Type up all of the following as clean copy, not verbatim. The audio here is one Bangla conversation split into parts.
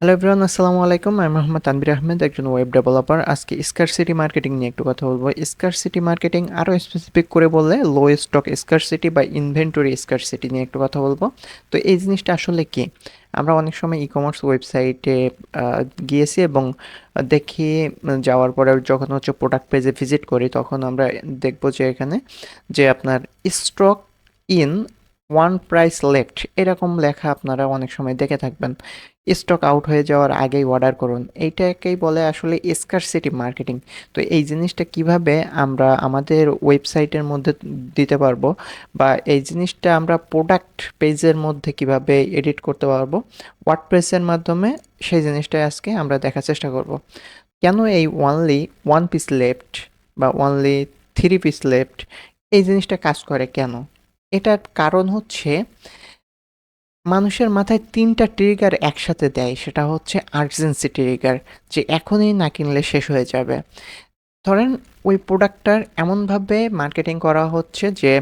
হ্যালো এভরিওয়ান, আসসালামু আলাইকুম। আমি মোহাম্মদ তানভীর আহমেদ, একজন ওয়েব ডেভেলপার। আজকে স্কারসিটি মার্কেটিং নিয়ে একটু কথা বলবো। স্কারসিটি মার্কেটিং আরও স্পেসিফিক করে বললে লো স্টক স্কারসিটি বা ইনভেন্টরি স্কারসিটি নিয়ে একটু কথা বলবো। তো এই জিনিসটা আসলে কি? আমরা অনেক সময় ই কমার্স ওয়েবসাইটে গিয়েছি এবং দেখি, যাওয়ার পরে যখন হচ্ছে প্রোডাক্ট পেজে ভিজিট করি তখন আমরা দেখবো যে এখানে যে আপনার stock in one price left এরকম লেখা আপনারা অনেক সময় দেখে থাকবেন। স্টক আউট হয়ে যাওয়ার আগেই অর্ডার করুন, এইটাকেই বলে আসলে স্কারসিটি মার্কেটিং। তো এই জিনিসটা কিভাবে আমরা আমাদের ওয়েবসাইটের মধ্যে দিতে পারবো, বা এই জিনিসটা আমরা প্রোডাক্ট পেজের মধ্যে কিভাবে এডিট করতে পারবো ওয়ার্ডপ্রেসের মাধ্যমে, সেই জিনিসটাই আজকে আমরা দেখার চেষ্টা করব। কেন এই অনলি ওয়ান পিস লেফট বা অনলি থ্রি পিস লেফট এই জিনিসটা কাজ করে কেন? এটার কারণ হচ্ছে মানুষের মাথায় ৩টা ট্রিগার একসাথে দেয়। সেটা হচ্ছে আর্জেন্সি ট্রিগার, যে এখনই না কিনলে শেষ হয়ে যাবে। ধরেন ওই প্রোডাক্টটার এমনভাবে মার্কেটিং করা হচ্ছে যে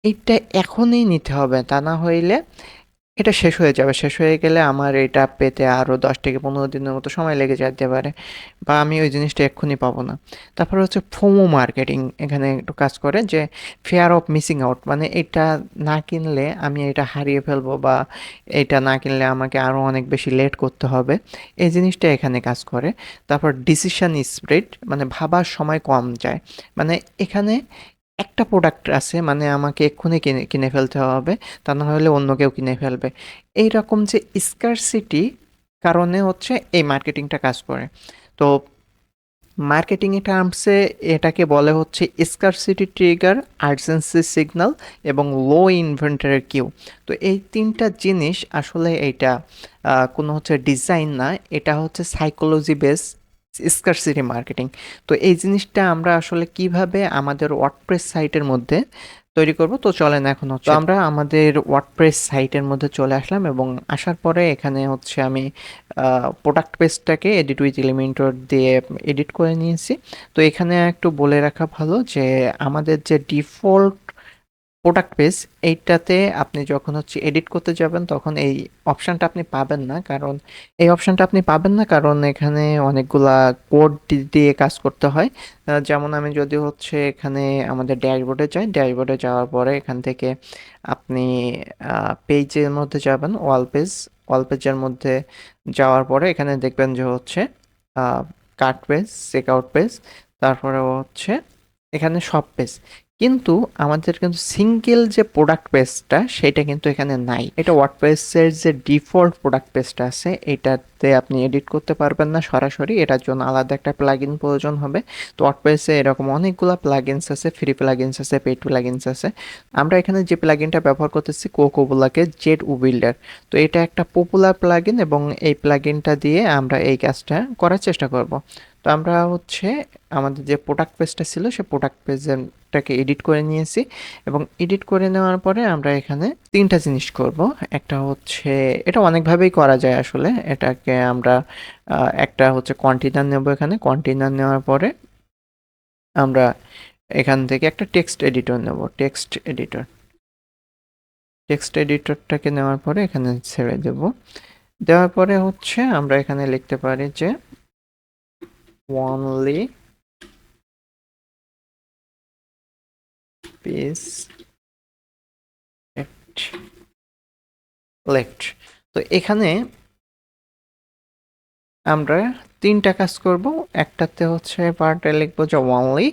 এইটা এখনই নিতে হবে, তা না হইলে এটা শেষ হয়ে যাবে। শেষ হয়ে গেলে আমার এটা পেতে আরও ১০ থেকে ১৫ দিনের মতো সময় লেগে যেতে পারে, বা আমি ওই জিনিসটা এক্ষুনি পাবো না। তারপরে হচ্ছে ফোমো মার্কেটিং এখানে একটু কাজ করে, যে ফিয়ার অফ মিসিং আউট, মানে এটা না কিনলে আমি এটা হারিয়ে ফেলবো, বা এটা না কিনলে আমাকে আরও অনেক বেশি লেট করতে হবে, এই জিনিসটা এখানে কাজ করে। তারপর ডিসিশন স্প্রেড, মানে ভাবার সময় কম যায়। মানে এখানে একটা প্রোডাক্ট আছে, মানে আমাকে এক্ষুনি কিনে কিনে ফেলতে হবে, তা না হলে অন্য কেউ কিনে ফেলবে। এইরকম যে স্কারসিটি কারণে হচ্ছে এই মার্কেটিংটা কাজ করে। তো মার্কেটিং টার্মসে এটাকে বলে হচ্ছে স্কারসিটি ট্রিগার, আর্জেন্সি সিগন্যাল এবং লো ইনভেন্টরি কিউ। তো এই ৩টা জিনিস আসলে এইটা কোনো হচ্ছে ডিজাইন না, এটা হচ্ছে সাইকোলজি বেস স্কারসিটি মার্কেটিং। তো এই জিনিসটা আমরা আসলে কিভাবে আমাদের ওয়ার্ডপ্রেস সাইটের মধ্যে তৈরি করব, তো চলেন এখন হচ্ছে তো আমরা আমাদের ওয়ার্ডপ্রেস সাইটের মধ্যে চলে আসলাম, এবং আসার পরে এখানে হচ্ছে আমি প্রোডাক্ট পেজটাকে এডিট উইথ এলিমেন্টর দিয়ে এডিট করে নিয়েছি। তো এখানে একটু বলে রাখা ভালো যে আমাদের যে ডিফল্ট প্রোডাক্ট পেজ, এইটাতে আপনি যখন হচ্ছে এডিট করতে যাবেন তখন এই অপশানটা আপনি পাবেন না। কারণ এখানে অনেকগুলা কোড দিয়ে কাজ করতে হয়। যেমন আমি যদি হচ্ছে এখানে আমাদের ড্যাশবোর্ডে যাই, ড্যাশবোর্ডে যাওয়ার পরে এখান থেকে আপনি পেজের মধ্যে যাবেন, ওয়াল পেজের মধ্যে যাওয়ার পরে এখানে দেখবেন যে হচ্ছে কাট পেজ, চেকআউট পেজ, তারপরে হচ্ছে এখানে সব পেজ। কিন্তু আমাদের কিন্তু সিঙ্গেল যে প্রোডাক্ট পেজটা সেটা কিন্তু এখানে নাই। এটা ওয়ার্ডপ্রেসের যে ডিফল্ট প্রোডাক্ট পেজটা আছে এটাতে আপনি এডিট করতে পারবেন না সরাসরি, এটার জন্য আলাদা একটা প্লাগইন প্রয়োজন হবে। তো ওয়ার্ডপ্রেসে এরকম অনেকগুলো প্লাগইনস আছে, ফ্রি প্লাগইনস আছে, পেইড প্লাগইনস আছে। আমরা এখানে যে প্লাগইনটা ব্যবহার করতেছি কোকোবুলাকে জেড বিল্ডার। তো এটা একটা পপুলার প্লাগইন, এবং এই প্লাগইনটা দিয়ে আমরা এই কাজটা করার চেষ্টা করব। তো আমরা হচ্ছে আমাদের যে প্রোডাক্ট পেজটা ছিল সে প্রোডাক্ট পেজটাকে এডিট করে নিয়েছি, এবং এডিট করে নেওয়ার পরে আমরা এখানে ৩টা জিনিস করব। একটা হচ্ছে, এটা অনেকভাবেই করা যায় আসলে, এটাকে আমরা একটা হচ্ছে কন্টেইনার নেব। এখানে কন্টেইনার নেওয়ার পরে আমরা এখান থেকে একটা টেক্সট এডিটর নেব। টেক্সট এডিটরটাকে নেওয়ার পরে এখানে ছেড়ে দেব। দেওয়ার পরে হচ্ছে আমরা এখানে লিখতে পারি যে only পেজ লেফট। তো এখানে আমরা ৩টা কাজ করব। একটাতে হচ্ছে পার্টে লিখবো যে only,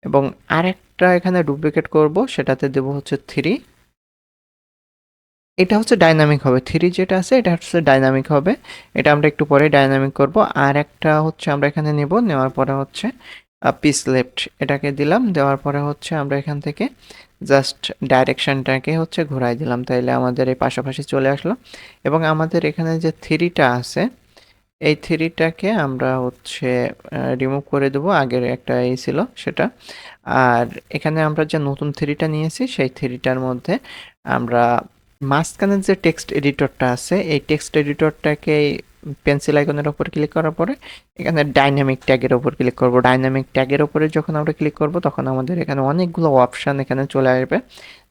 এবং আরেকটা এখানে ডুপ্লিকেট করব, সেটাতে দেব হচ্ছে 3। এটা হচ্ছে ডাইনামিক হবে, 3 যেটা আছে এটা হচ্ছে ডাইনামিক হবে। এটা আমরা একটু পরে ডাইনামিক করব। আর একটা হচ্ছে আমরা এখানে নেব, নেওয়ার পরে হচ্ছে পিস লেফট এটাকে দিলাম। দেওয়ার পরে হচ্ছে আমরা এখান থেকে জাস্ট ডাইরেকশনটাকে হচ্ছে ঘোরাই দিলাম, তাইলে আমাদের এই পাশাপাশি চলে আসলো। এবং আমাদের এখানে যে 3টা আছে এই 3টাকে আমরা হচ্ছে রিমুভ করে দেবো, আগের একটা এই ছিল সেটা। আর এখানে আমরা যে নতুন 3টা নিয়েছি সেই 3টার মধ্যে আমরা মাঝখানের যে টেক্সট এডিটরটা আছে এই টেক্সট এডিটরটাকে পেন্সিল আইকনের উপর ক্লিক করার পরে এখানে ডাইনামিক ট্যাগের উপর ক্লিক করব। ডাইনামিক ট্যাগের উপরে যখন আমরা ক্লিক করব তখন আমাদের এখানে অনেকগুলো অপশান এখানে চলে আসবে।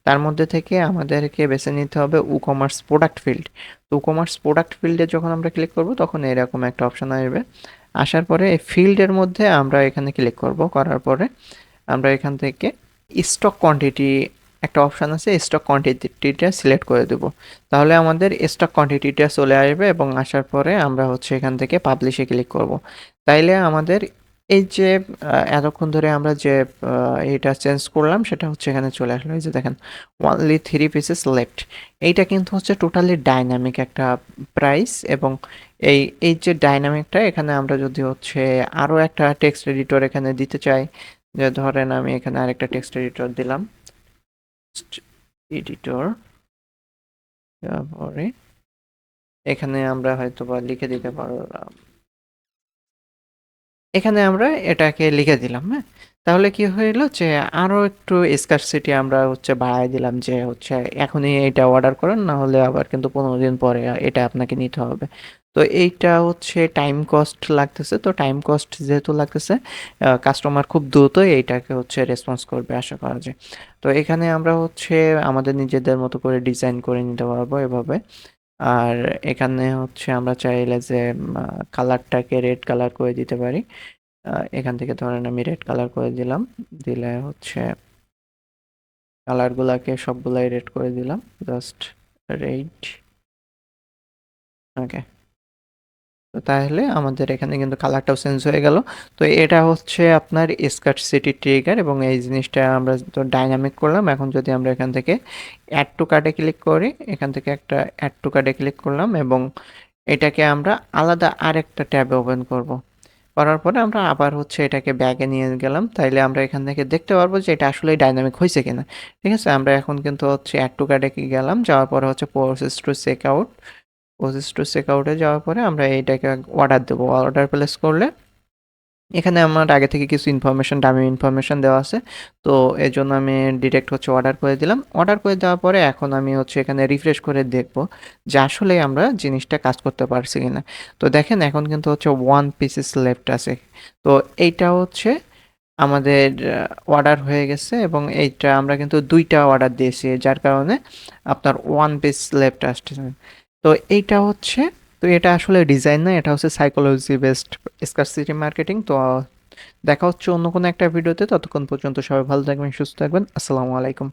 তার মধ্যে থেকে আমাদেরকে বেছে নিতে হবে উকমার্স প্রোডাক্ট ফিল্ড। তো উকমার্স প্রোডাক্ট ফিল্ডে যখন আমরা ক্লিক করব তখন এরকম একটা অপশান আসবে। আসার পরে এই ফিল্ডের মধ্যে আমরা এখানে ক্লিক করব। করার পরে আমরা এখান থেকে স্টক কোয়ান্টিটি একটা অপশান আছে, স্টক কোয়ান্টিটিটা সিলেক্ট করে দেব। তাহলে আমাদের স্টক কোয়ান্টিটিটা চলে আসবে এবং আসার পরে আমরা হচ্ছে এখান থেকে পাবলিশে ক্লিক করব। তাইলে আমাদের এই যে এতক্ষণ ধরে আমরা যে এটা চেঞ্জ করলাম সেটা হচ্ছে এখানে চলে আসলো। এই যে দেখেন অনলি 3 পিসেস লেফট। এইটা কিন্তু হচ্ছে টোটালি ডাইনামিক একটা প্রাইস এবং এই এই যে ডাইনামিকটা এখানে আমরা যদি হচ্ছে আরও একটা টেক্সট এডিটর এখানে দিতে চাই, যে ধরেন আমি এখানে আরেকটা টেক্সট এডিটর দিলাম, এডিটর, তারপরে এখানে আমরা হয়তো বা লিখে দিতে পারলাম, এখানে আমরা এটাকে লিখে দিলাম। হ্যাঁ, তাহলে কি হইলো যে আরো একটু স্কারসিটি আমরা হচ্ছে বাড়ায় দিলাম, যে হচ্ছে এখনই এটা অর্ডার করেন, না হলে আবার কিন্তু 15 দিন পরে এটা আপনাকে নিতে হবে। তো এইটা হচ্ছে টাইম কস্ট লাগতেছে। তো টাইম কস্ট যেহেতু লাগতেছে, কাস্টমার খুব দ্রুতই এইটাকে হচ্ছে রেসপন্স করবে আশা করা যায়। তো এখানে আমরা হচ্ছে আমাদের নিজেদের মতো করে ডিজাইন করে নিতে পারবো এভাবে। আর এখানে হচ্ছে আমরা চাইলে যে কালারটাকে রেড কালার করে দিতে পারি। এখান থেকে ধরেন আমি রেড কালার করে দিলাম, দিলে হচ্ছে কালারগুলাকে সবগুলাই রেড করে দিলাম, জাস্ট রেড। ওকে, তো তাহলে আমাদের এখানে কিন্তু কালারটাও চেঞ্জ হয়ে গেল। তো এটা হচ্ছে আপনার স্কারসিটি ট্রিগার এবং এই জিনিসটা আমরা তো ডাইনামিক করলাম। এখন যদি আমরা এখান থেকে অ্যাড টু কার্টে ক্লিক করি, এখান থেকে একটা অ্যাড টু কার্টে ক্লিক করলাম এবং এটাকে আমরা আলাদা আরেকটা ট্যাবে ওপেন করব। করার পরে আমরা আবার হচ্ছে এটাকে ব্যাগে নিয়ে গেলাম, তাইলে আমরা এখান থেকে দেখতে পারবো যে এটা আসলে ডাইনামিক হয়েছে কিনা। ঠিক আছে, আমরা এখন কিন্তু হচ্ছে অ্যাড টু কার্টে গেলাম, যাওয়ার পরে হচ্ছে process to check out. Process to check আউটে যাওয়ার পরে আমরা এইটাকে অর্ডার দেবো। অর্ডার প্লেস করলে এখানে আমার আগে থেকে কিছু ইনফরমেশন, দামি ইনফরমেশন দেওয়া আছে। তো এই জন্য আমি ডিরেক্ট হচ্ছে অর্ডার করে দিলাম। অর্ডার করে দেওয়ার পরে এখন আমি হচ্ছে এখানে রিফ্রেশ করে দেখব যে আসলে আমরা জিনিসটা কাজ করতে পারছি কিনা। তো দেখেন এখন কিন্তু হচ্ছে 1 পিসেস লেফট আছে। তো এইটা হচ্ছে আমাদের অর্ডার হয়ে গেছে এবং এইটা আমরা কিন্তু 2টা অর্ডার দিয়েছি, যার কারণে আপনার 1 পিস লেফট আসছে। তো এইটা হচ্ছে, তো এটা আসলে ডিজাইন না, এটা হচ্ছে সাইকোলজি বেসড স্কারসিটি মার্কেটিং। তো দেখা হচ্ছে অন্য কোনো একটা ভিডিওতে। ততক্ষণ পর্যন্ত সবাই ভালো থাকবেন, সুস্থ থাকবেন। আসসালামু আলাইকুম।